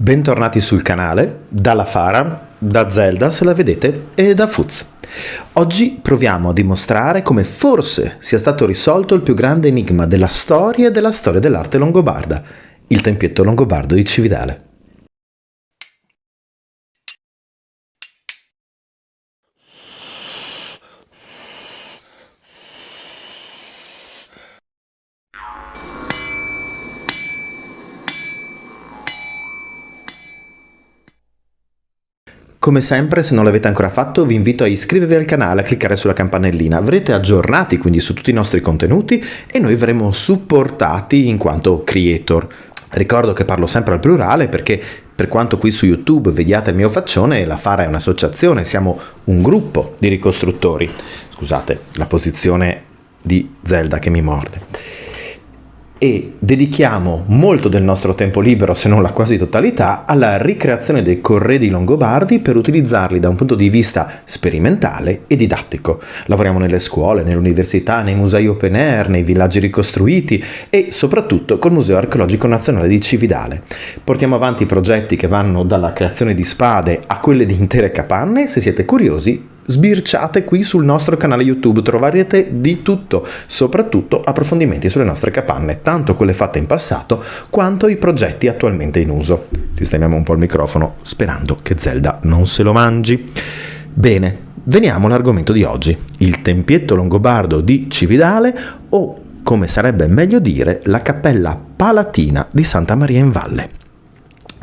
Bentornati sul canale, dalla Fara, da Zelda se la vedete e da Fuz. Oggi proviamo a dimostrare come forse sia stato risolto il più grande enigma della storia e della storia dell'arte longobarda, il tempietto longobardo di Cividale. Come sempre, se non l'avete ancora fatto, vi invito a iscrivervi al canale e a cliccare sulla campanellina. Verrete aggiornati quindi su tutti i nostri contenuti e noi verremo supportati in quanto creator. Ricordo che parlo sempre al plurale perché per quanto qui su YouTube vediate il mio faccione, la Fara è un'associazione, siamo un gruppo di ricostruttori. Scusate, la posizione di Zelda che mi morde. E dedichiamo molto del nostro tempo libero, se non la quasi totalità, alla ricreazione dei corredi longobardi per utilizzarli da un punto di vista sperimentale e didattico. Lavoriamo nelle scuole, nelle università, nei musei open air, nei villaggi ricostruiti e soprattutto col Museo Archeologico Nazionale di Cividale. Portiamo avanti progetti che vanno dalla creazione di spade a quelle di intere capanne. Se siete curiosi, sbirciate qui sul nostro canale YouTube, troverete di tutto, soprattutto approfondimenti sulle nostre capanne, tanto quelle fatte in passato quanto i progetti attualmente in uso. Sistemiamo un po' il microfono sperando che Zelda non se lo mangi. Bene, veniamo all'argomento di oggi, il tempietto longobardo di Cividale o, come sarebbe meglio dire, la cappella palatina di Santa Maria in Valle.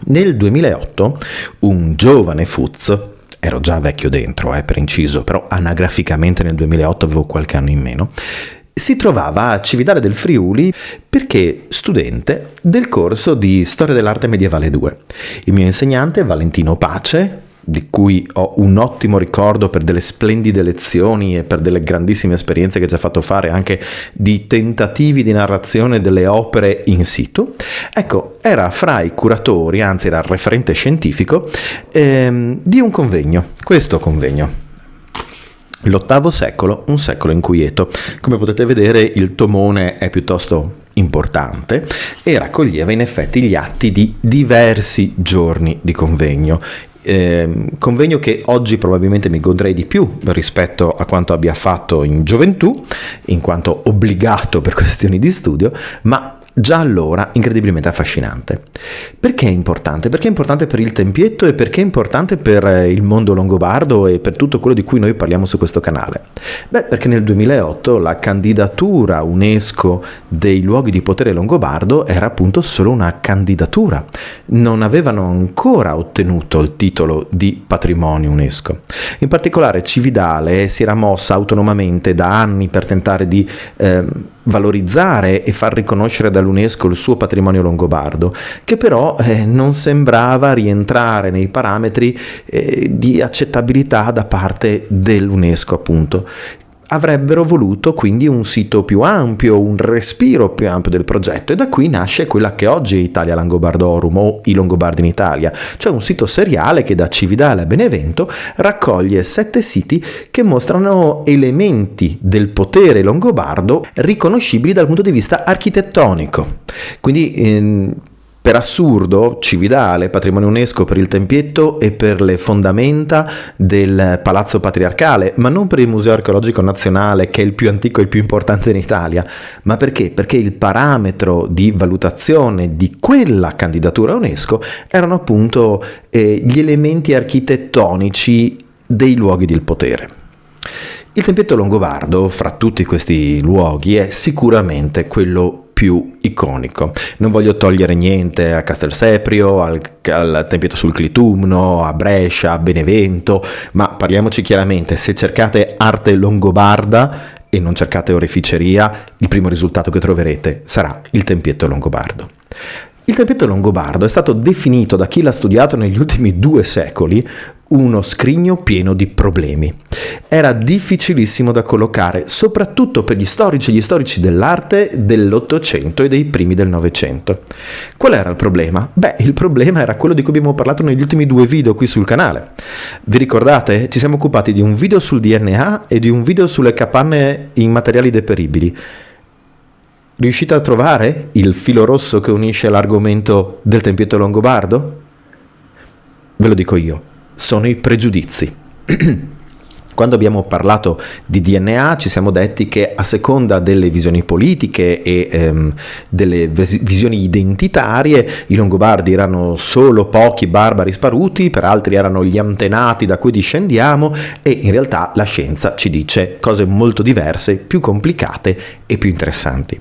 Nel 2008 un giovane Fuz, ero già vecchio dentro, per inciso, però anagraficamente nel 2008 avevo qualche anno in meno, si trovava a Cividale del Friuli perché studente del corso di Storia dell'Arte Medievale 2. Il mio insegnante, Valentino Pace, di cui ho un ottimo ricordo per delle splendide lezioni e per delle grandissime esperienze che ci ha fatto fare anche di tentativi di narrazione delle opere in situ, ecco, era fra i curatori, anzi era il referente scientifico di un convegno, questo convegno. L'VIII secolo, un secolo inquieto. Come potete vedere il tomone è piuttosto importante e raccoglieva in effetti gli atti di diversi giorni di convegno. Convegno che oggi probabilmente mi godrei di più rispetto a quanto abbia fatto in gioventù, in quanto obbligato per questioni di studio, ma già allora incredibilmente affascinante. Perché è importante? Perché è importante per il tempietto e perché è importante per il mondo longobardo e per tutto quello di cui noi parliamo su questo canale? Beh, perché nel 2008 la candidatura UNESCO dei luoghi di potere longobardo era appunto solo una candidatura. Non avevano ancora ottenuto il titolo di patrimonio UNESCO. In particolare Cividale si era mossa autonomamente da anni per tentare di valorizzare e far riconoscere dall'UNESCO il suo patrimonio longobardo, che però non sembrava rientrare nei parametri di accettabilità da parte dell'UNESCO, appunto. Avrebbero voluto quindi un sito più ampio, un respiro più ampio del progetto, e da qui nasce quella che oggi è Italia Langobardorum o i Longobardi in Italia, cioè un sito seriale che da Cividale a Benevento raccoglie 7 siti che mostrano elementi del potere longobardo riconoscibili dal punto di vista architettonico. Quindi per assurdo, Cividale, patrimonio UNESCO per il tempietto e per le fondamenta del Palazzo Patriarcale, ma non per il Museo Archeologico Nazionale, che è il più antico e il più importante in Italia. Ma perché? Perché il parametro di valutazione di quella candidatura UNESCO erano appunto gli elementi architettonici dei luoghi del potere. Il tempietto longobardo, fra tutti questi luoghi, è sicuramente quello più iconico. Non voglio togliere niente a Castelseprio, al tempietto sul Clitumno, a Brescia, a Benevento, ma parliamoci chiaramente, se cercate arte longobarda e non cercate oreficeria, il primo risultato che troverete sarà il tempietto longobardo. Il tempietto longobardo è stato definito da chi l'ha studiato negli ultimi 2 secoli uno scrigno pieno di problemi. Era difficilissimo da collocare, soprattutto per gli storici dell'arte dell'Ottocento e dei primi del Novecento. Qual era il problema? Beh, il problema era quello di cui abbiamo parlato negli ultimi 2 video qui sul canale. Vi ricordate? Ci siamo occupati di un video sul DNA e di un video sulle capanne in materiali deperibili. Riuscite a trovare il filo rosso che unisce l'argomento del tempietto longobardo? ve lo dico io, sono i pregiudizi. Quando abbiamo parlato di DNA ci siamo detti che a seconda delle visioni politiche e delle visioni identitarie i Longobardi erano solo pochi barbari sparuti, per altri erano gli antenati da cui discendiamo, e in realtà la scienza ci dice cose molto diverse, più complicate e più interessanti.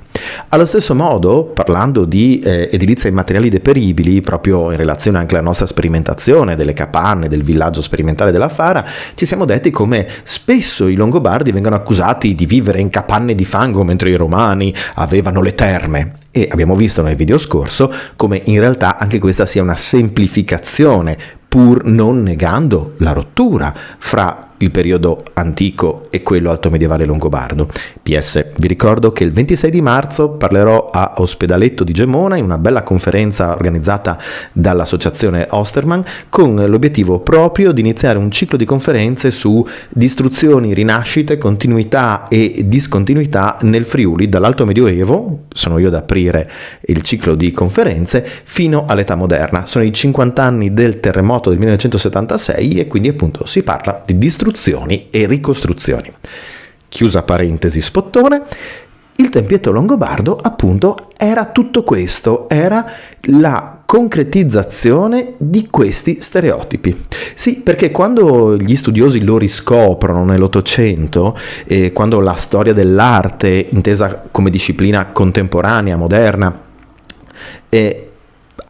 Allo stesso modo, parlando di edilizia e materiali deperibili, proprio in relazione anche alla nostra sperimentazione delle capanne, del villaggio sperimentale della Fara, ci siamo detti come spesso i Longobardi vengono accusati di vivere in capanne di fango mentre i Romani avevano le terme, e abbiamo visto nel video scorso come in realtà anche questa sia una semplificazione, pur non negando la rottura fra il periodo antico e quello alto medievale longobardo. PS, vi ricordo che il 26 di marzo parlerò a Ospedaletto di Gemona in una bella conferenza organizzata dall'associazione Osterman, con l'obiettivo proprio di iniziare un ciclo di conferenze su distruzioni, rinascite, continuità e discontinuità nel Friuli dall'alto medioevo, sono io ad aprire il ciclo di conferenze, fino all'età moderna. Sono i 50 anni del terremoto del 1976 e quindi appunto si parla di distruzioni e ricostruzioni. Chiusa parentesi spottone, il tempietto longobardo appunto era tutto questo, era la concretizzazione di questi stereotipi. Sì, perché quando gli studiosi lo riscoprono nell'Ottocento, e quando la storia dell'arte, intesa come disciplina contemporanea, moderna,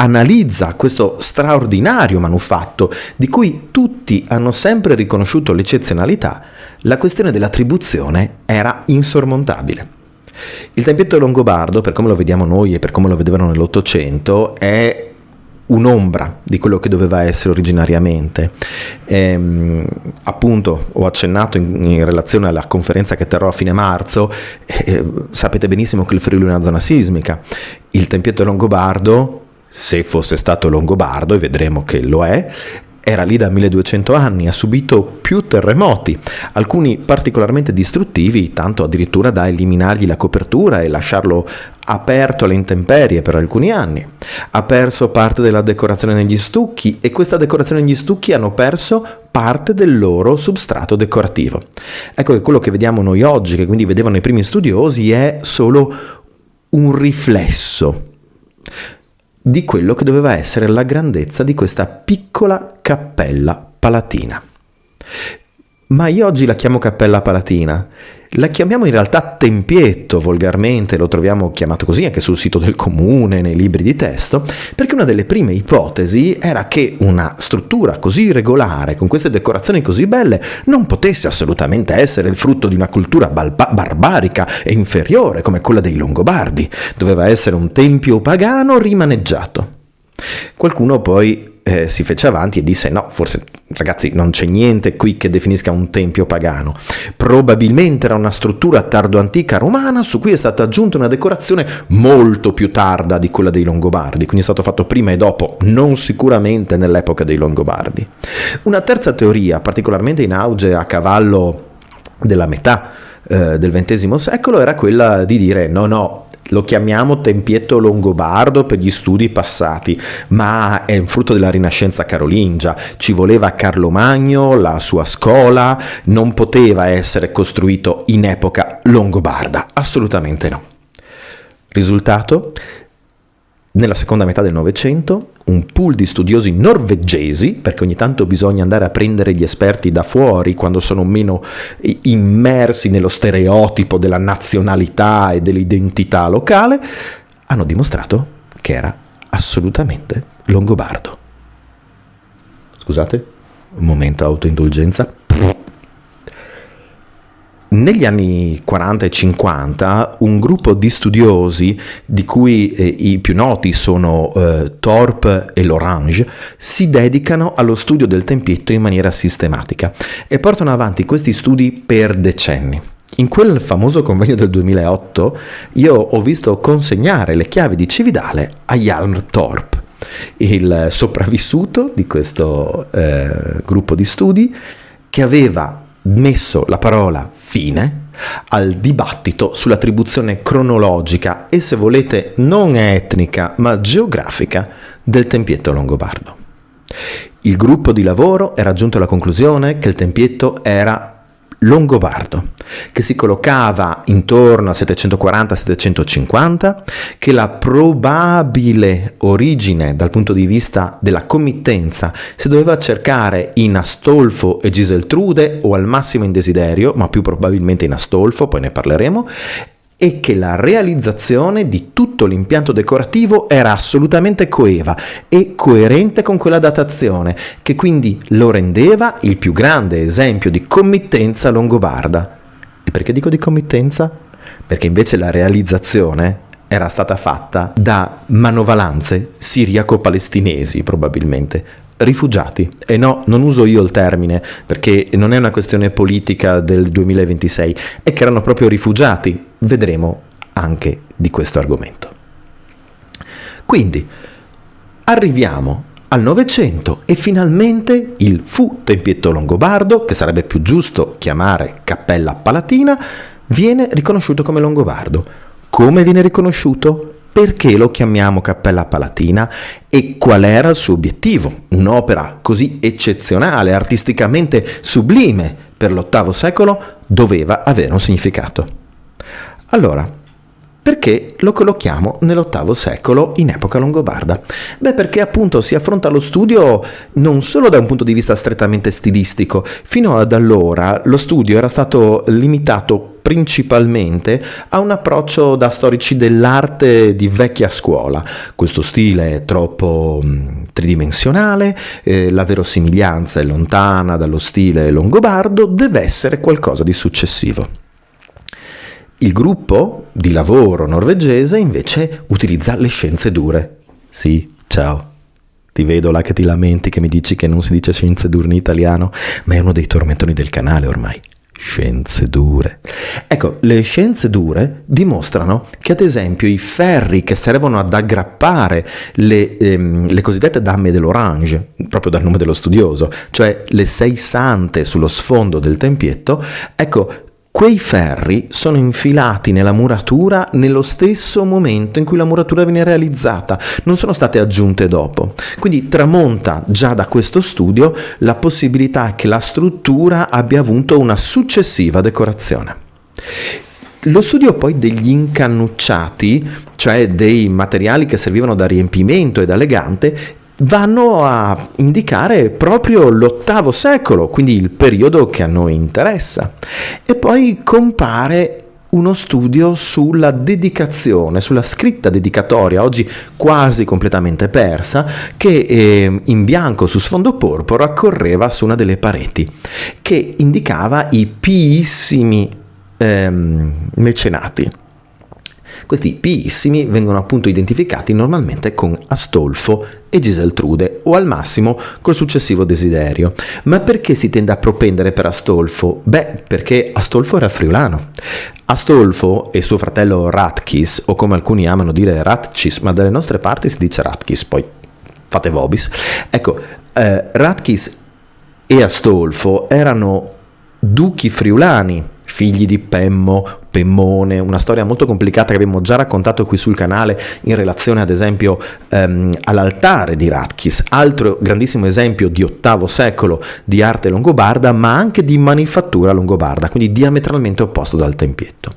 analizza questo straordinario manufatto di cui tutti hanno sempre riconosciuto l'eccezionalità, la questione dell'attribuzione era insormontabile. Il tempietto longobardo, per come lo vediamo noi e per come lo vedevano nell'Ottocento, è un'ombra di quello che doveva essere originariamente. Appunto, ho accennato in relazione alla conferenza che terrò a fine marzo, sapete benissimo che il Friuli è una zona sismica. Il tempietto longobardo, se fosse stato longobardo, e vedremo che lo è, era lì da 1200 anni, ha subito più terremoti, alcuni particolarmente distruttivi, tanto addirittura da eliminargli la copertura e lasciarlo aperto alle intemperie per alcuni anni. Ha perso parte della decorazione negli stucchi, e questa decorazione negli stucchi hanno perso parte del loro substrato decorativo. Ecco che quello che vediamo noi oggi, che quindi vedevano i primi studiosi, è solo un riflesso di quello che doveva essere la grandezza di questa piccola cappella palatina. Ma io oggi la chiamo cappella palatina, la chiamiamo in realtà tempietto volgarmente, lo troviamo chiamato così anche sul sito del comune, nei libri di testo, perché una delle prime ipotesi era che una struttura così regolare, con queste decorazioni così belle, non potesse assolutamente essere il frutto di una cultura barbarica e inferiore come quella dei Longobardi, doveva essere un tempio pagano rimaneggiato. Qualcuno poi si fece avanti e disse: no, forse ragazzi non c'è niente qui che definisca un tempio pagano, probabilmente era una struttura tardo-antica romana su cui è stata aggiunta una decorazione molto più tarda di quella dei Longobardi, quindi è stato fatto prima e dopo, non sicuramente nell'epoca dei Longobardi. Una terza teoria, particolarmente in auge a cavallo della metà del XX secolo, era quella di dire no, lo chiamiamo tempietto longobardo per gli studi passati, ma è un frutto della Rinascenza carolingia, ci voleva Carlo Magno, la sua scuola, non poteva essere costruito in epoca longobarda, assolutamente no. Risultato? Nella seconda metà del Novecento, un pool di studiosi norvegesi, perché ogni tanto bisogna andare a prendere gli esperti da fuori quando sono meno immersi nello stereotipo della nazionalità e dell'identità locale, hanno dimostrato che era assolutamente longobardo. Scusate, un momento autoindulgenza. Negli anni 40 e 50 un gruppo di studiosi, di cui i più noti sono Thorpe e Lorange, si dedicano allo studio del tempietto in maniera sistematica e portano avanti questi studi per decenni. In quel famoso convegno del 2008 io ho visto consegnare le chiavi di Cividale a Hjalmar Thorpe, il sopravvissuto di questo gruppo di studi, che aveva messo la parola fine al dibattito sull'attribuzione cronologica e, se volete, non etnica ma geografica del tempietto longobardo. il gruppo di lavoro era giunto alla conclusione che il tempietto era longobardo, che si collocava intorno a 740-750, che la probabile origine dal punto di vista della committenza si doveva cercare in Astolfo e Giseltrude o al massimo in Desiderio, ma più probabilmente in Astolfo, poi ne parleremo, e che la realizzazione di tutto l'impianto decorativo era assolutamente coeva e coerente con quella datazione, che quindi lo rendeva il più grande esempio di committenza longobarda. E perché dico di committenza? Perché invece la realizzazione era stata fatta da manovalanze siriaco-palestinesi, probabilmente, rifugiati. E no, non uso io il termine, perché non è una questione politica del 2026, è che erano proprio rifugiati. Vedremo anche di questo argomento. Quindi, arriviamo al Novecento e finalmente il fu tempietto longobardo, che sarebbe più giusto chiamare Cappella Palatina, viene riconosciuto come longobardo. Come viene riconosciuto? Perché lo chiamiamo Cappella Palatina e qual era il suo obiettivo? Un'opera così eccezionale, artisticamente sublime per l'VIII secolo, doveva avere un significato. Allora, perché lo collochiamo nell'VIII secolo in epoca longobarda? Beh, perché appunto si affronta lo studio non solo da un punto di vista strettamente stilistico. Fino ad allora lo studio era stato limitato principalmente a un approccio da storici dell'arte di vecchia scuola. Questo stile è troppo tridimensionale, la verosimiglianza è lontana dallo stile longobardo, deve essere qualcosa di successivo. Il gruppo di lavoro norvegese invece utilizza le scienze dure. Sì, ciao. Ti vedo là che ti lamenti, che mi dici che non si dice scienze dure in italiano, ma è uno dei tormentoni del canale ormai. Scienze dure. Ecco, le scienze dure dimostrano che ad esempio i ferri che servono ad aggrappare le cosiddette Dames de l'Orange, proprio dal nome dello studioso, cioè le 6 sante sullo sfondo del tempietto, ecco, quei ferri sono infilati nella muratura nello stesso momento in cui la muratura viene realizzata, non sono state aggiunte dopo. Quindi tramonta già da questo studio la possibilità che la struttura abbia avuto una successiva decorazione. Lo studio poi degli incannucciati, cioè dei materiali che servivano da riempimento e da legante, vanno a indicare proprio l'VIII secolo, quindi il periodo che a noi interessa. E poi compare uno studio sulla dedicazione, sulla scritta dedicatoria, oggi quasi completamente persa, che in bianco su sfondo porpora correva su una delle pareti, che indicava i piissimi mecenati. Questi piissimi vengono appunto identificati normalmente con Astolfo e Giseltrude o al massimo col successivo Desiderio. Ma perché si tende a propendere per Astolfo? Beh, perché Astolfo era friulano. Astolfo e suo fratello Ratchis, o come alcuni amano dire Ratchis, ma dalle nostre parti si dice Ratchis, poi fate vobis. Ecco, Ratchis e Astolfo erano duchi friulani, figli di Pemmone, una storia molto complicata che abbiamo già raccontato qui sul canale in relazione ad esempio all'altare di Ratchis, altro grandissimo esempio di VIII secolo di arte longobarda, ma anche di manifattura longobarda, quindi diametralmente opposto dal tempietto.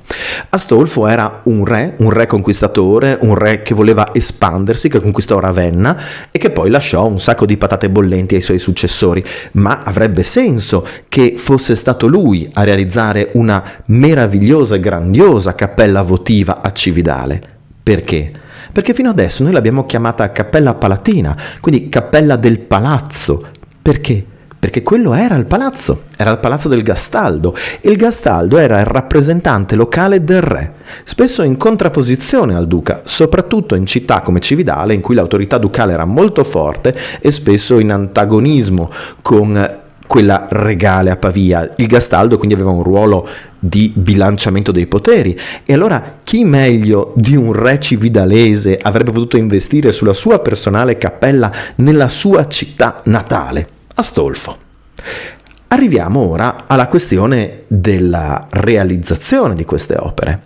Astolfo era un re conquistatore, un re che voleva espandersi, che conquistò Ravenna e che poi lasciò un sacco di patate bollenti ai suoi successori, ma avrebbe senso che fosse stato lui a realizzare una meravigliosa e grandiosa cappella votiva a Cividale. Perché? Perché fino adesso noi l'abbiamo chiamata Cappella Palatina, quindi Cappella del Palazzo. Perché? Perché quello era il palazzo del Gastaldo, e il Gastaldo era il rappresentante locale del re, spesso in contrapposizione al duca, soprattutto in città come Cividale, in cui l'autorità ducale era molto forte e spesso in antagonismo con quella regale a Pavia. Il Gastaldo quindi aveva un ruolo di bilanciamento dei poteri, e allora chi meglio di un re cividalese avrebbe potuto investire sulla sua personale cappella nella sua città natale? Astolfo. Arriviamo ora alla questione della realizzazione di queste opere.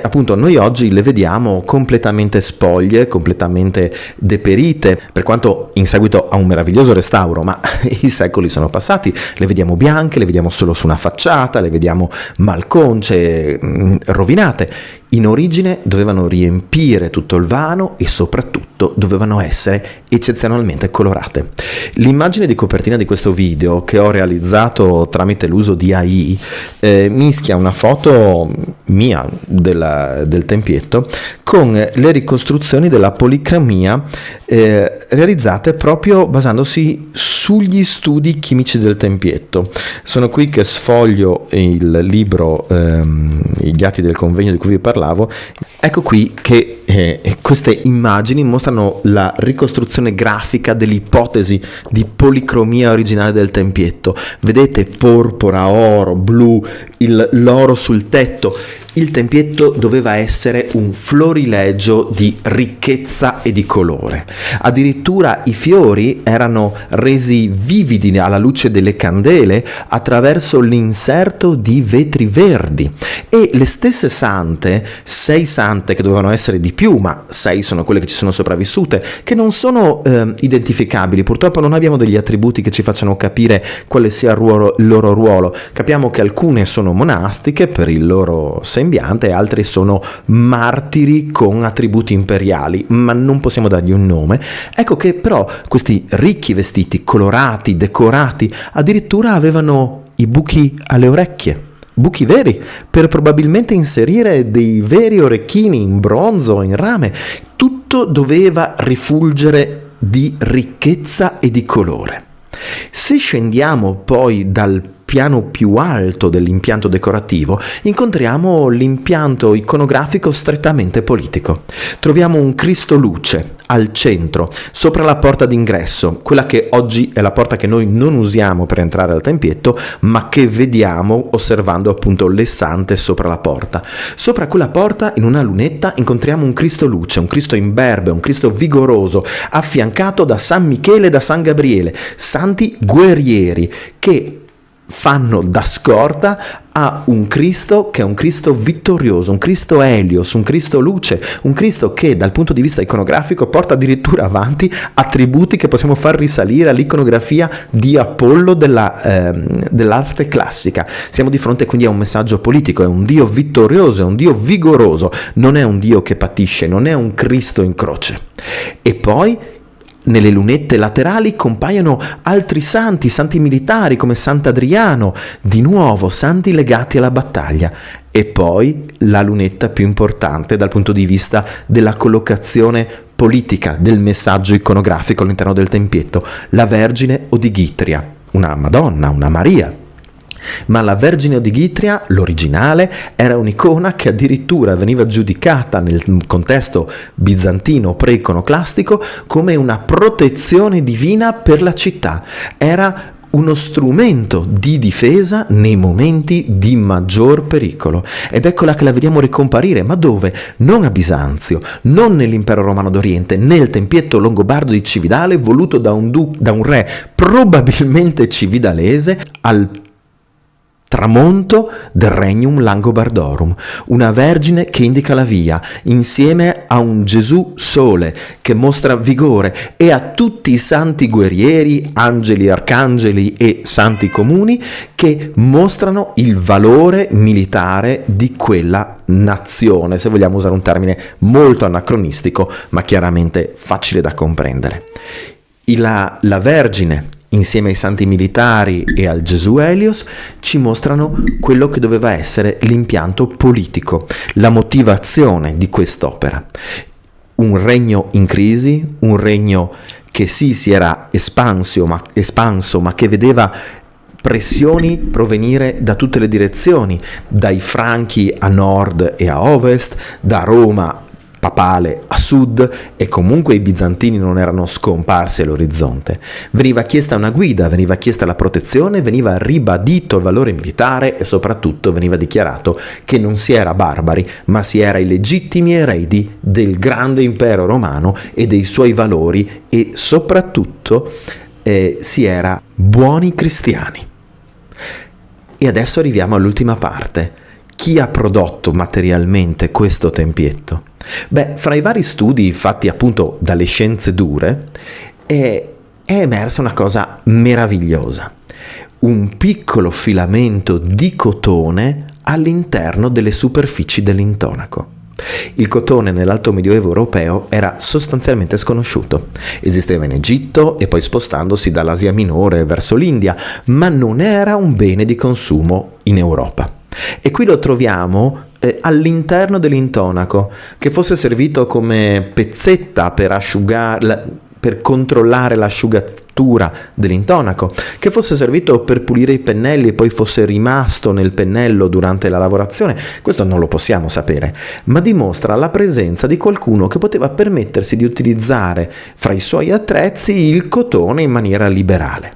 Appunto, noi oggi le vediamo completamente spoglie, completamente deperite, per quanto in seguito a un meraviglioso restauro, ma i secoli sono passati, le vediamo bianche, le vediamo solo su una facciata, le vediamo malconce, rovinate. In origine dovevano riempire tutto il vano e soprattutto dovevano essere eccezionalmente colorate. L'immagine di copertina di questo video, che ho realizzato tramite l'uso di AI, mischia una foto mia del tempietto con le ricostruzioni della policromia realizzate proprio basandosi sugli studi chimici del tempietto. Sono qui che sfoglio il libro Gli atti del convegno di cui vi parlavo. Ecco qui che queste immagini mostrano la ricostruzione grafica dell'ipotesi di policromia originale del tempietto. Vedete porpora, oro, blu, l'oro sul tetto. Il tempietto doveva essere un florilegio di ricchezza e di colore. Addirittura i fiori erano resi vividi alla luce delle candele attraverso l'inserto di vetri verdi. E le stesse sante, 6 sante che dovevano essere di più, ma 6 sono quelle che ci sono sopravvissute, che non sono identificabili. Purtroppo non abbiamo degli attributi che ci facciano capire quale sia il loro ruolo. Capiamo che alcune sono monastiche per il loro sembiante, altri sono martiri con attributi imperiali, ma non possiamo dargli un nome. Ecco che però questi ricchi vestiti, colorati, decorati, addirittura avevano i buchi alle orecchie. Buchi veri, per probabilmente inserire dei veri orecchini in bronzo o in rame. Tutto doveva rifulgere di ricchezza e di colore. Se scendiamo poi dal piano più alto dell'impianto decorativo, incontriamo l'impianto iconografico strettamente politico. Troviamo un Cristo luce al centro, sopra la porta d'ingresso, quella che oggi è la porta che noi non usiamo per entrare al tempietto, ma che vediamo osservando appunto le sante sopra la porta. Sopra quella porta, in una lunetta, incontriamo un Cristo luce, un Cristo imberbe, un Cristo vigoroso, affiancato da San Michele e da San Gabriele, santi guerrieri che fanno da scorta a un Cristo che è un Cristo vittorioso, un Cristo Elios, un Cristo luce, un Cristo che dal punto di vista iconografico porta addirittura avanti attributi che possiamo far risalire all'iconografia di Apollo dell'arte classica. Siamo di fronte quindi a un messaggio politico, è un Dio vittorioso, è un Dio vigoroso, non è un Dio che patisce, non è un Cristo in croce. E poi nelle lunette laterali compaiono altri santi militari come Sant'Adriano, di nuovo santi legati alla battaglia. E poi la lunetta più importante dal punto di vista della collocazione politica del messaggio iconografico all'interno del tempietto, la Vergine Odigitria, una Madonna, una Maria. Ma la Vergine Odigitria, l'originale, era un'icona che addirittura veniva giudicata nel contesto bizantino pre-iconoclastico come una protezione divina per la città. Era uno strumento di difesa nei momenti di maggior pericolo. Ed eccola che la vediamo ricomparire, ma dove? Non a Bisanzio, non nell'impero romano d'Oriente, nel tempietto longobardo di Cividale, voluto da un re probabilmente cividalese al tramonto del Regnum Langobardorum, una Vergine che indica la via, insieme a un Gesù Sole che mostra vigore, e a tutti i santi guerrieri, angeli, arcangeli e santi comuni che mostrano il valore militare di quella nazione, se vogliamo usare un termine molto anacronistico, ma chiaramente facile da comprendere. La Vergine, insieme ai santi militari e al Gesù Elios, ci mostrano quello che doveva essere l'impianto politico, la motivazione di quest'opera. Un regno in crisi, un regno che sì si era espanso, ma che vedeva pressioni provenire da tutte le direzioni, dai Franchi a nord e a ovest, da Roma papale a sud, e comunque i bizantini non erano scomparsi all'orizzonte. Veniva chiesta una guida, veniva chiesta la protezione, veniva ribadito il valore militare e soprattutto veniva dichiarato che non si era barbari, ma si era i legittimi eredi del grande impero romano e dei suoi valori, e soprattutto si era buoni cristiani. E adesso arriviamo all'ultima parte. Chi ha prodotto materialmente questo tempietto? Beh, fra i vari studi fatti appunto dalle scienze dure è emersa una cosa meravigliosa. Un piccolo filamento di cotone all'interno delle superfici dell'intonaco. Il cotone nell'alto medioevo europeo era sostanzialmente sconosciuto. Esisteva in Egitto e poi spostandosi dall'Asia minore verso l'India, ma non era un bene di consumo in Europa. E qui lo troviamo all'interno dell'intonaco, che fosse servito come pezzetta per asciugare, per controllare l'asciugatura dell'intonaco, che fosse servito per pulire i pennelli e poi fosse rimasto nel pennello durante la lavorazione, questo non lo possiamo sapere, ma dimostra la presenza di qualcuno che poteva permettersi di utilizzare fra i suoi attrezzi il cotone in maniera liberale.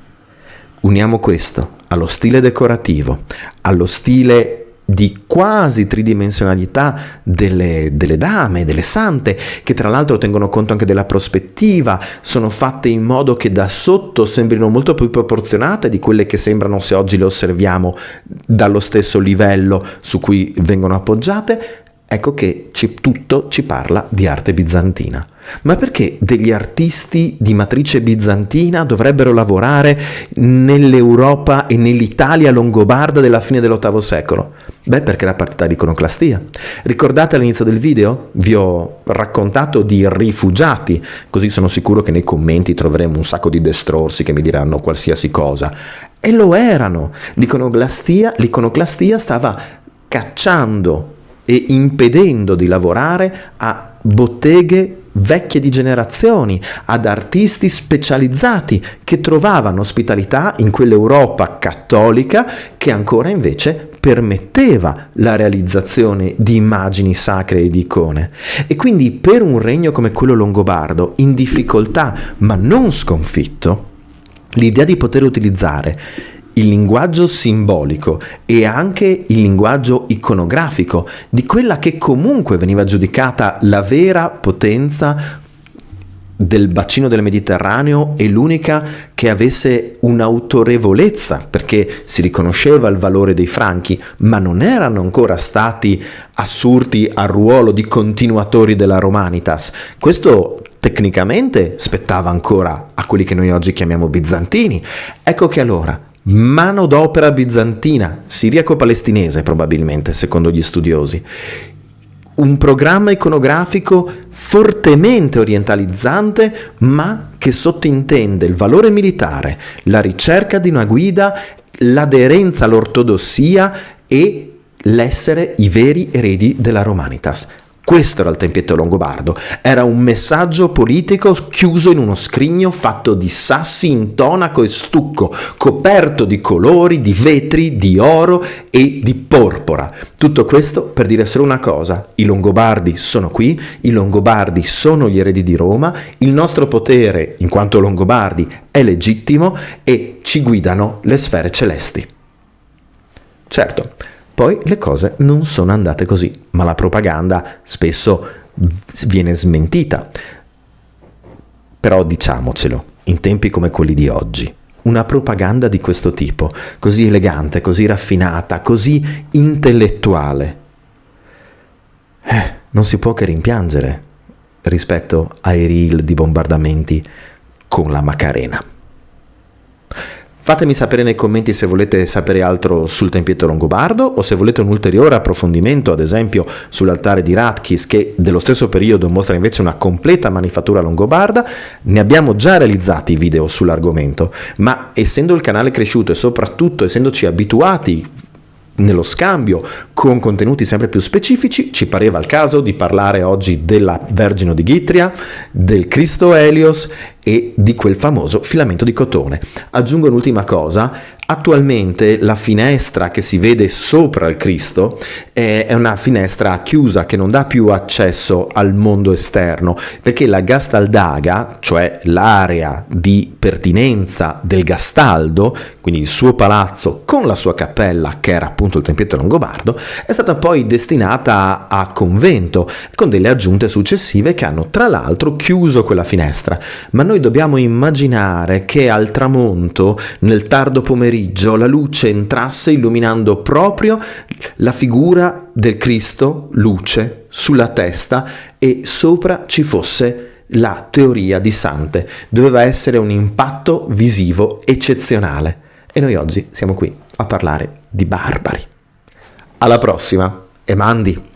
Uniamo questo allo stile decorativo, allo stile di quasi tridimensionalità delle dame, delle sante, che tra l'altro tengono conto anche della prospettiva, sono fatte in modo che da sotto sembrino molto più proporzionate di quelle che sembrano se oggi le osserviamo dallo stesso livello su cui vengono appoggiate. Ecco che tutto ci parla di arte bizantina. Ma perché degli artisti di matrice bizantina dovrebbero lavorare nell'Europa e nell'Italia longobarda della fine dell'VIII secolo? Beh, perché la partita d'iconoclastia. Ricordate all'inizio del video? Vi ho raccontato di rifugiati, così sono sicuro che nei commenti troveremo un sacco di destrorsi che mi diranno qualsiasi cosa. E lo erano! L'iconoclastia stava cacciando e impedendo di lavorare a botteghe vecchie di generazioni, ad artisti specializzati che trovavano ospitalità in quell'Europa cattolica che ancora invece permetteva la realizzazione di immagini sacre e di icone. E quindi per un regno come quello longobardo, in difficoltà ma non sconfitto, l'idea di poter utilizzare il linguaggio simbolico e anche il linguaggio iconografico di quella che comunque veniva giudicata la vera potenza del bacino del Mediterraneo e l'unica che avesse un'autorevolezza, perché si riconosceva il valore dei Franchi, ma non erano ancora stati assurti al ruolo di continuatori della Romanitas. Questo tecnicamente spettava ancora a quelli che noi oggi chiamiamo bizantini. Ecco che allora mano d'opera bizantina, siriaco-palestinese probabilmente, secondo gli studiosi. Un programma iconografico fortemente orientalizzante, ma che sottintende il valore militare, la ricerca di una guida, l'aderenza all'ortodossia e l'essere i veri eredi della Romanitas. Questo era il tempietto longobardo, era un messaggio politico chiuso in uno scrigno fatto di sassi, intonaco e stucco, coperto di colori, di vetri, di oro e di porpora. Tutto questo per dire solo una cosa: i Longobardi sono qui, i Longobardi sono gli eredi di Roma, il nostro potere in quanto Longobardi è legittimo e ci guidano le sfere celesti. Certo, poi le cose non sono andate così, ma la propaganda spesso viene smentita. Però diciamocelo, in tempi come quelli di oggi, una propaganda di questo tipo, così elegante, così raffinata, così intellettuale, non si può che rimpiangere rispetto ai reel di bombardamenti con la Macarena. Fatemi sapere nei commenti se volete sapere altro sul tempietto longobardo o se volete un ulteriore approfondimento, ad esempio sull'altare di Ratchis, che dello stesso periodo mostra invece una completa manifattura longobarda. Ne abbiamo già realizzati video sull'argomento, ma essendo il canale cresciuto e soprattutto essendoci abituati nello scambio con contenuti sempre più specifici, ci pareva il caso di parlare oggi della Vergine di Ghitria, del Cristo Elios e di quel famoso filamento di cotone. Aggiungo un'ultima cosa: attualmente la finestra che si vede sopra il Cristo è una finestra chiusa che non dà più accesso al mondo esterno, perché la Gastaldaga, cioè l'area di pertinenza del Gastaldo, quindi il suo palazzo con la sua cappella, che era appunto il tempietto longobardo, è stata poi destinata a convento, con delle aggiunte successive che hanno tra l'altro chiuso quella finestra. Ma noi dobbiamo immaginare che al tramonto, nel tardo pomeriggio, pomeriggio la luce entrasse illuminando proprio la figura del Cristo, luce, sulla testa, e sopra ci fosse la teoria di Sante. Doveva essere un impatto visivo eccezionale. E noi oggi siamo qui a parlare di barbari. Alla prossima, e mandi!